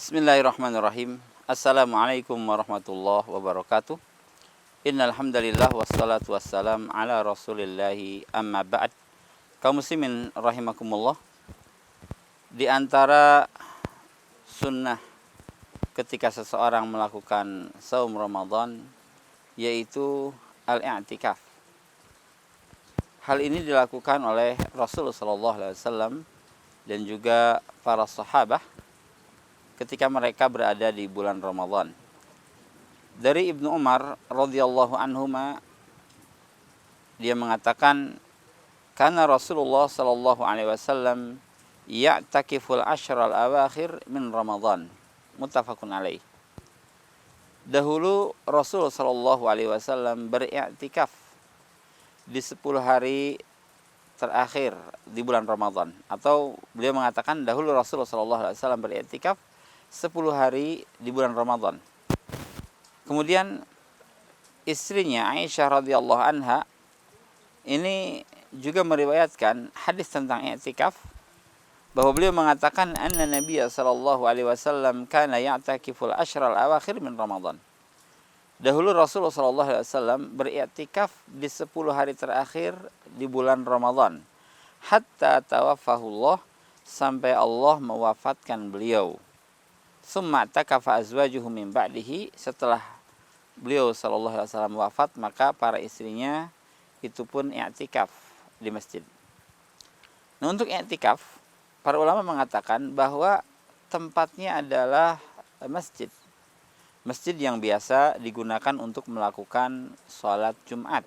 Bismillahirrahmanirrahim. Assalamualaikum warahmatullahi wabarakatuh. Innal hamdalillah wassalatu wassalam ala Rasulillahi amma ba'd. Kaum muslimin rahimakumullah. Di antara sunnah ketika seseorang melakukan saum Ramadan yaitu al-i'tikaf. Hal ini dilakukan oleh Rasulullah SAW dan juga para sahabat ketika mereka berada di bulan Ramadan. Dari Ibnu Umar radhiyallahu anhuma, dia mengatakan, "Kana Rasulullah sallallahu alaihi wasallam ya'takiful ashral awakhir min Ramadan." Muttafaqun alaih. Dahulu Rasul sallallahu alaihi wasallam beriktikaf di 10 hari terakhir di bulan Ramadan, atau beliau mengatakan dahulu Rasulullah sallallahu alaihi wasallam beriktikaf 10 hari di bulan Ramadan. Kemudian istrinya Aisyah radhiyallahu anha ini juga meriwayatkan hadis tentang i'tikaf, bahwa beliau mengatakan anna Nabiya sallallahu alaihi wasallam kana ya'takiful ashral awakhir min Ramadan. Dahulu Rasulullah sallallahu alaihi wasallam beriktikaf di 10 hari terakhir di bulan Ramadan, hatta tawaffahullah, sampai Allah mewafatkan beliau. Summa takafa azwajuhu min ba'dihi, setelah beliau sallallahu alaihi wasallam wafat, maka para istrinya itu pun i'tikaf di masjid. Nah, untuk i'tikaf, para ulama mengatakan bahwa tempatnya adalah masjid. Masjid yang biasa digunakan untuk melakukan sholat Jumat,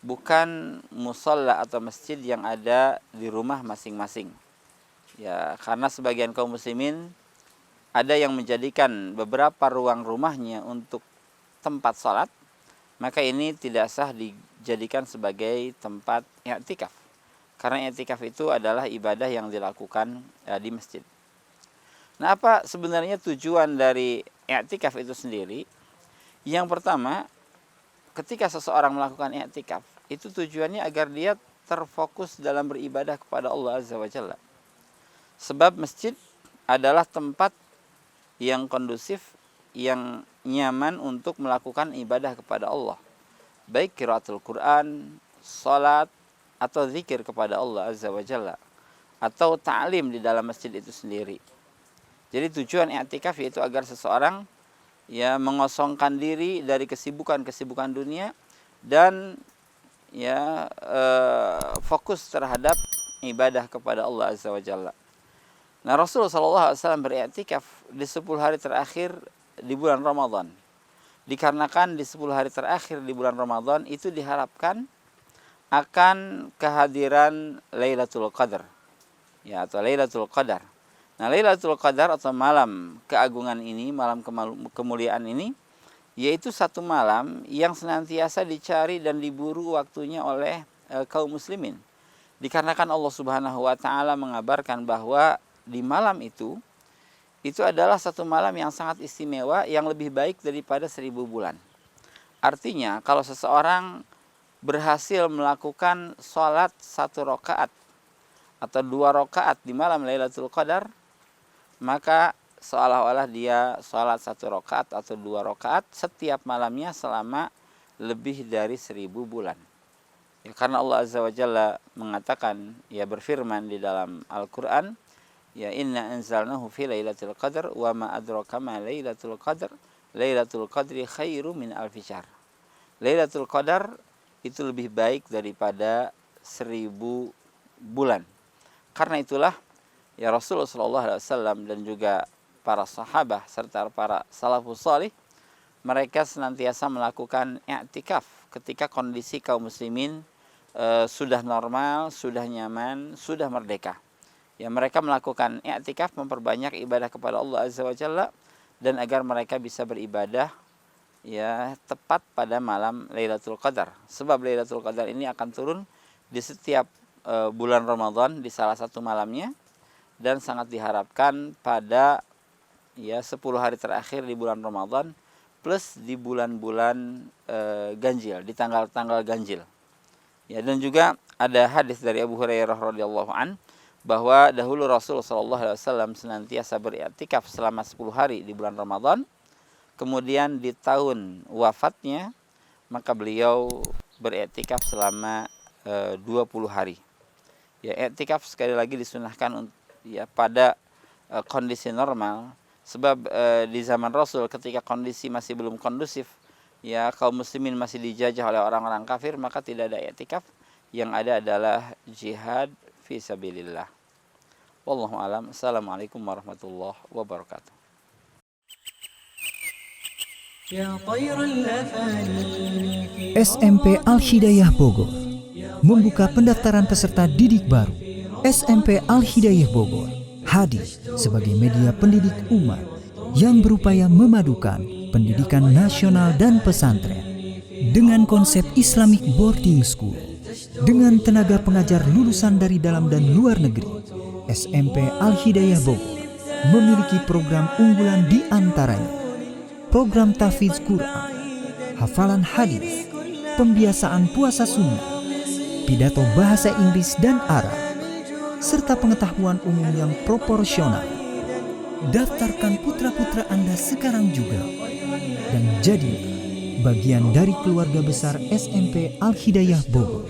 bukan musalla atau masjid yang ada di rumah masing-masing. Ya, karena sebagian kaum muslimin ada yang menjadikan beberapa ruang rumahnya untuk tempat sholat, maka ini tidak sah dijadikan sebagai tempat i'tikaf. Karena i'tikaf itu adalah ibadah yang dilakukan di masjid. Nah, apa sebenarnya tujuan dari i'tikaf itu sendiri? Yang pertama, ketika seseorang melakukan i'tikaf, itu tujuannya agar dia terfokus dalam beribadah kepada Allah Azza wa Jalla. Sebab masjid adalah tempat yang kondusif, yang nyaman untuk melakukan ibadah kepada Allah, baik qiraatul Quran, salat, atau zikir kepada Allah Azza wa Jalla, atau ta'lim di dalam masjid itu sendiri. Jadi tujuan i'tikaf yaitu agar seseorang mengosongkan diri dari kesibukan-kesibukan dunia dan fokus terhadap ibadah kepada Allah Azza wa Jalla. Nah, Rasulullah SAW beriktikaf di 10 hari terakhir di bulan Ramadan. Dikarenakan di 10 hari terakhir di bulan Ramadan itu diharapkan akan kehadiran Lailatul Qadar, atau Lailatul Qadar. Nah, Lailatul Qadar atau malam keagungan ini, malam kemuliaan ini, yaitu satu malam yang senantiasa dicari dan diburu waktunya oleh kaum muslimin. Dikarenakan Allah Subhanahu wa taala mengabarkan bahwa di malam itu adalah satu malam yang sangat istimewa, yang lebih baik daripada 1000 bulan. Artinya, kalau seseorang berhasil melakukan sholat 1 rakaat atau 2 rakaat di malam Lailatul Qadar, maka seolah-olah dia sholat 1 rakaat atau 2 rakaat setiap malamnya selama lebih dari 1000 bulan. Karena Allah Azza wa Jalla mengatakan, berfirman di dalam Al-Quran, inna anzalnahu fi lailatul qadar wa ma adraka ma lailatul qadar, lailatul qadri khairu min alfi syahr. Lailatul Qadar itu lebih baik daripada 1000 bulan. Karena itulah Rasulullah SAW dan juga para sahabat serta para salafus salih, mereka senantiasa melakukan i'tikaf ketika kondisi kaum muslimin sudah normal, sudah nyaman, sudah merdeka. Mereka melakukan i'tikaf, memperbanyak ibadah kepada Allah Azza wa Jalla, dan agar mereka bisa beribadah tepat pada malam Lailatul Qadar. Sebab Lailatul Qadar ini akan turun di setiap bulan Ramadan di salah satu malamnya, dan sangat diharapkan pada 10 hari terakhir di bulan Ramadan plus di bulan-bulan ganjil, di tanggal-tanggal ganjil. Dan juga ada hadis dari Abu Hurairah radhiyallahu an, bahwa dahulu Rasul SAW senantiasa beriktikaf selama 10 hari di bulan Ramadan. Kemudian di tahun wafatnya maka beliau beriktikaf selama 20 hari. Ya, iktikaf sekali lagi disunahkan ya pada kondisi normal, sebab di zaman Rasul ketika kondisi masih belum kondusif, ya kaum muslimin masih dijajah oleh orang-orang kafir, maka tidak ada iktikaf, yang ada adalah jihad fi sabilillah. Wallahu alam. Assalamualaikum warahmatullahi wabarakatuh. SMP Al-Hidayah Bogor membuka pendaftaran peserta didik baru. SMP Al-Hidayah Bogor hadir sebagai media pendidik umat yang berupaya memadukan pendidikan nasional dan pesantren dengan konsep Islamic Boarding School. Dengan tenaga pengajar lulusan dari dalam dan luar negeri, SMP Al-Hidayah Bogor memiliki program unggulan di antaranya program tahfidz Quran, hafalan hadis, pembiasaan puasa sunnah, pidato bahasa Inggris dan Arab, serta pengetahuan umum yang proporsional. Daftarkan putra-putra Anda sekarang juga dan jadilah bagian dari keluarga besar SMP Al-Hidayah Bogor.